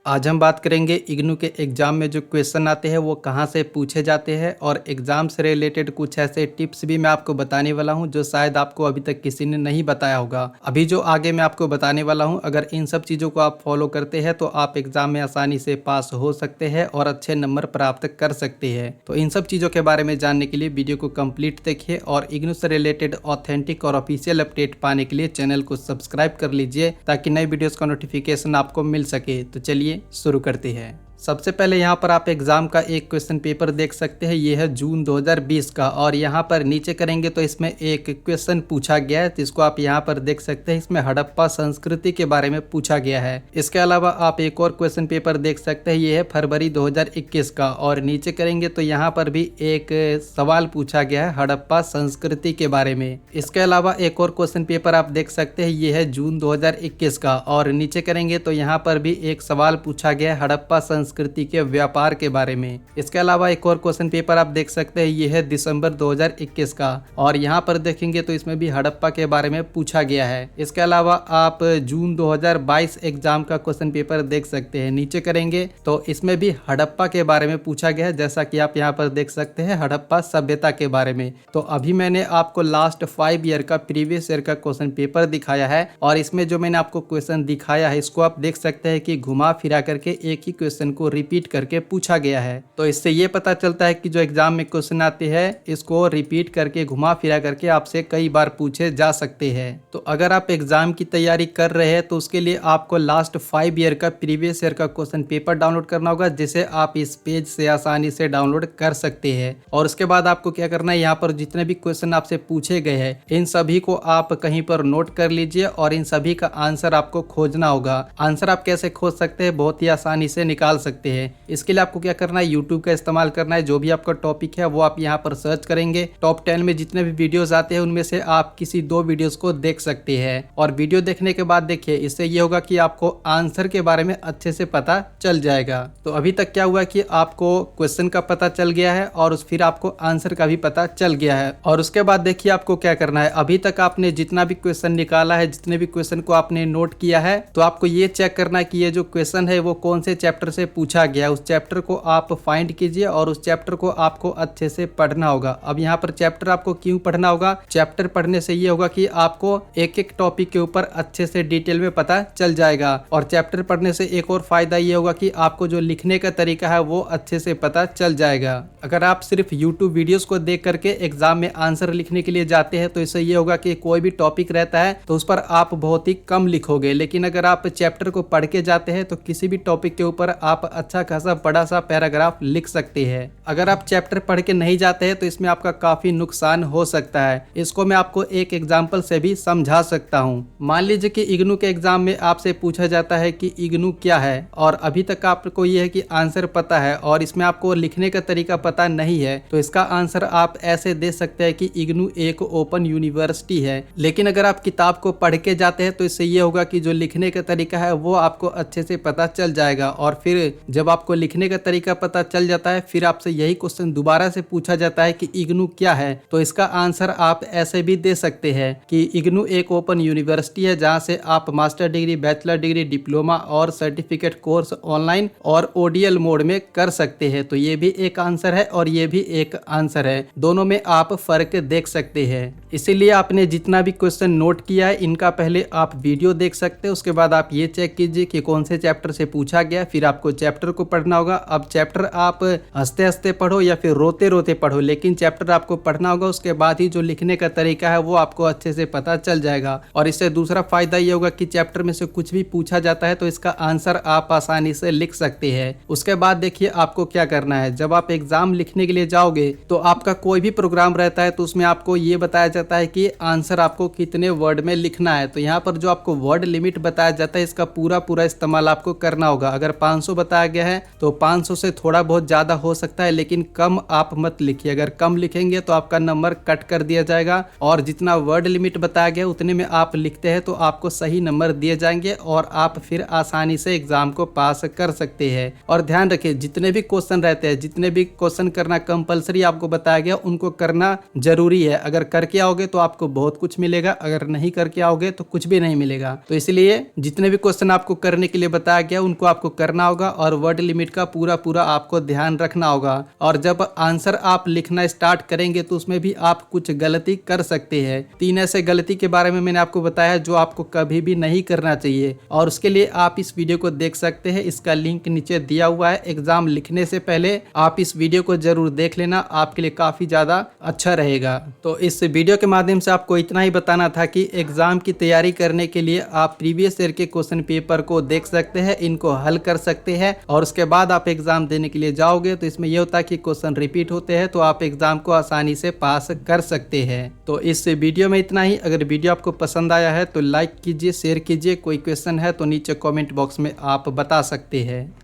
आज हम बात करेंगे इग्नू के एग्ज़ाम में जो क्वेश्चन आते हैं वो कहाँ से पूछे जाते हैं और एग्ज़ाम से रिलेटेड कुछ ऐसे टिप्स भी मैं आपको बताने वाला हूँ जो शायद आपको अभी तक किसी ने नहीं बताया होगा। अभी जो आगे मैं आपको बताने वाला हूँ, अगर इन सब चीज़ों को आप फॉलो करते हैं तो आप एग्ज़ाम में आसानी से पास हो सकते हैं और अच्छे नंबर प्राप्त कर सकते हैं। तो इन सब चीज़ों के बारे में जानने के लिए वीडियो को कंप्लीट देखिए और इग्नू से रिलेटेड ऑथेंटिक और ऑफिशियल अपडेट पाने के लिए चैनल को सब्सक्राइब कर लीजिए ताकि नई वीडियोस का नोटिफिकेशन आपको मिल सके। तो चलिए शुरू करते हैं। सबसे पहले यहाँ पर आप एग्जाम का एक क्वेश्चन पेपर देख सकते हैं। ये है जून 2020 का और यहाँ पर नीचे करेंगे तो इसमें एक क्वेश्चन पूछा गया है जिसको आप यहाँ पर देख सकते हैं। इसमें हड़प्पा संस्कृति के बारे में पूछा गया है। इसके अलावा आप एक और क्वेश्चन पेपर देख सकते हैं। ये है फरवरी 2021 का और नीचे करेंगे तो यहाँ पर भी एक सवाल पूछा गया है हड़प्पा संस्कृति के बारे में। इसके अलावा एक और क्वेश्चन पेपर आप देख सकते हैं। ये है जून 2021 का और नीचे करेंगे तो यहाँ पर भी एक सवाल पूछा गया है हड़प्पा संस्कृति के व्यापार के बारे में। इसके अलावा एक और क्वेश्चन पेपर आप देख सकते हैं। ये है दिसंबर 2021 का और यहाँ पर देखेंगे तो इसमें भी हड़प्पा के बारे में पूछा गया है। इसके अलावा आप जून 2022 एग्जाम का क्वेश्चन पेपर देख सकते हैं। नीचे करेंगे तो इसमें भी हड़प्पा के बारे में पूछा गया है, जैसा कि आप यहाँ पर देख सकते हैं हड़प्पा सभ्यता के बारे में। तो अभी मैंने आपको लास्ट 5 ईयर का प्रीवियस ईयर का क्वेश्चन पेपर दिखाया है और इसमें जो मैंने आपको क्वेश्चन दिखाया है इसको आप देख सकते हैं कि घुमा फिरा करके एक ही क्वेश्चन को रिपीट करके पूछा गया है। तो इससे ये पता चलता है कि जो एग्जाम में क्वेश्चन आते हैं इसको रिपीट करके घुमा फिरा करके आपसे कई बार पूछे जा सकते हैं। तो अगर आप एग्जाम की तैयारी कर रहे हैं तो उसके लिए आपको लास्ट 5 ईयर का प्रीवियस ईयर का क्वेश्चन पेपर डाउनलोड करना होगा, जिसे आप इस पेज से आसानी से डाउनलोड कर सकते हैं। और उसके बाद आपको क्या करना है, यहाँ पर जितने भी क्वेश्चन आपसे पूछे गए हैं इन सभी को आप कहीं पर नोट कर लीजिए और इन सभी का आंसर आपको खोजना होगा। आंसर आप कैसे खोज सकते हैं, बहुत ही आसानी से निकाल सकते हैं। इसके लिए आपको क्या करना है, YouTube का इस्तेमाल करना है। जो भी आपका टॉपिक है वो आप यहाँ पर सर्च करेंगे। टॉप 10 में जितने भी वीडियोस आते हैं उनमें से आप किसी 2 वीडियोस को देख सकते हैं और वीडियो देखने के बाद देखिए इससे ये होगा कि आपको आंसर के बारे में अच्छे से पता चल जाएगा। तो अभी तक क्या हुआ कि आपको क्वेश्चन का पता चल गया है और फिर आपको आंसर का भी पता चल गया है। और उसके बाद देखिए आपको क्या करना है, अभी तक आपने जितना भी क्वेश्चन निकाला है, जितने भी क्वेश्चन को आपने नोट किया है, तो आपको ये चेक करना है कि ये जो क्वेश्चन है वो कौन से चैप्टर से पूछा गया। उस चैप्टर को आप फाइंड कीजिए और उस चैप्टर को आपको अच्छे से पढ़ना होगा। अब यहाँ पर चैप्टर आपको क्यों पढ़ना होगा, चैप्टर पढ़ने से ये होगा कि आपको एक एक टॉपिक के ऊपर अच्छे से डिटेल में पता चल जाएगा। और चैप्टर पढ़ने से एक और फायदा ये होगा कि आपको जो लिखने का तरीका है वो अच्छे से पता चल जाएगा। अगर आप सिर्फ YouTube वीडियोस को देख करके एग्जाम में आंसर लिखने के लिए जाते हैं तो इससे ये होगा कि कोई भी टॉपिक रहता है तो उस पर आप बहुत ही कम लिखोगे। लेकिन अगर आप चैप्टर को पढ़ के जाते हैं तो किसी भी टॉपिक के ऊपर आप अच्छा खासा बड़ा सा पैराग्राफ लिख सकते हैं। अगर आप चैप्टर पढ़ के नहीं जाते हैं तो इसमें आपका काफी नुकसान हो सकता है। इसको मैं आपको एक एग्जांपल से भी समझा सकता हूं। मान लीजिए कि इग्नू के एग्जाम में आपसे पूछा जाता है कि इग्नू क्या है और अभी तक आपको यह है कि आंसर पता है और इसमें आपको लिखने का तरीका पता नहीं है, तो इसका आंसर आप ऐसे दे सकते हैं कि इग्नू एक ओपन यूनिवर्सिटी है। लेकिन अगर आप किताब को पढ़ के जाते हैं तो इससे ये होगा कि जो लिखने का तरीका है वो आपको अच्छे से पता चल जाएगा। और फिर जब आपको लिखने का तरीका पता चल जाता है फिर आपसे यही क्वेश्चन दोबारा से पूछा जाता है कि इग्नू क्या है, तो इसका आंसर आप ऐसे भी दे सकते हैं कि इग्नू एक ओपन यूनिवर्सिटी है जहां से आप master degree, bachelor degree, diploma और सर्टिफिकेट कोर्स ऑनलाइन और ODL मोड में कर सकते हैं। तो ये भी एक आंसर है और ये भी एक आंसर है, दोनों में आप फर्क देख सकते हैं। इसीलिए आपने जितना भी क्वेश्चन नोट किया है इनका पहले आप वीडियो देख सकते हैं, उसके बाद आप ये चेक कीजिए कि कौन से चैप्टर से पूछा गया, फिर आपको चैप्टर को पढ़ना होगा। अब चैप्टर आप हंसते हंसते पढ़ो या फिर रोते रोते पढ़ो, लेकिन चैप्टर आपको पढ़ना होगा। उसके बाद ही जो लिखने का तरीका है वो आपको अच्छे से पता चल जाएगा। और इससे दूसरा फायदा ये होगा कि चैप्टर में से कुछ भी पूछा जाता है तो इसका आंसर आप आसानी से लिख सकते हैं। उसके बाद देखिए आपको क्या करना है, जब आप एग्जाम लिखने के लिए जाओगे तो आपका कोई भी प्रोग्राम रहता है तो उसमें आपको ये बताया जाता है कि आंसर आपको कितने वर्ड में लिखना है। तो यहाँ पर जो आपको वर्ड लिमिट बताया जाता है इसका पूरा इस्तेमाल आपको करना होगा। अगर 500 बताया गया है तो 500 से थोड़ा बहुत ज़्यादा हो सकता है, लेकिन कम आप मत लिखिए। अगर कम लिखेंगे तो आपका नंबर कट कर दिया जाएगा, और जितना वर्ड लिमिट बताया गया उतने में आप लिखते हैं तो आपको सही नंबर दिए जाएंगे और आप फिर आसानी से एग्जाम को पास कर सकते हैं। और ध्यान रखिए, जितने भी क्वेश्चन रहते हैं, जितने भी क्वेश्चन करना कंपलसरी आपको बताया गया, उनको करना जरूरी है। अगर करके आओगे तो आपको बहुत कुछ मिलेगा, अगर नहीं करके आओगे तो कुछ भी नहीं मिलेगा। तो इसलिए जितने भी क्वेश्चन आपको करने के लिए बताया गया उनको आपको करना होगा, और वर्ड लिमिट का पूरा आपको ध्यान रखना होगा। और जब आंसर आप लिखना स्टार्ट करेंगे तो उसमें भी आप कुछ गलती कर सकते हैं। 3 ऐसे गलती के बारे में मैंने आपको बताया जो आपको कभी भी नहीं करना चाहिए, और उसके लिए आप इस वीडियो को देख सकते हैं। इसका लिंक नीचे दिया हुआ है। एग्जाम लिखने से पहले आप इस वीडियो को जरूर देख लेना, आपके लिए काफी ज्यादा अच्छा रहेगा। तो इस वीडियो के माध्यम से आपको इतना ही बताना था कि एग्जाम की तैयारी करने के लिए आप प्रीवियस ईयर के क्वेश्चन पेपर को देख सकते हैं, इनको हल कर सकते हैं, और उसके बाद आप एग्जाम देने के लिए जाओगे तो इसमें यह होता है कि क्वेश्चन रिपीट होते हैं, तो आप एग्जाम को आसानी से पास कर सकते हैं। तो इस वीडियो में इतना ही। अगर वीडियो आपको पसंद आया है तो लाइक कीजिए, शेयर कीजिए। कोई क्वेश्चन है तो नीचे कमेंट बॉक्स में आप बता सकते हैं।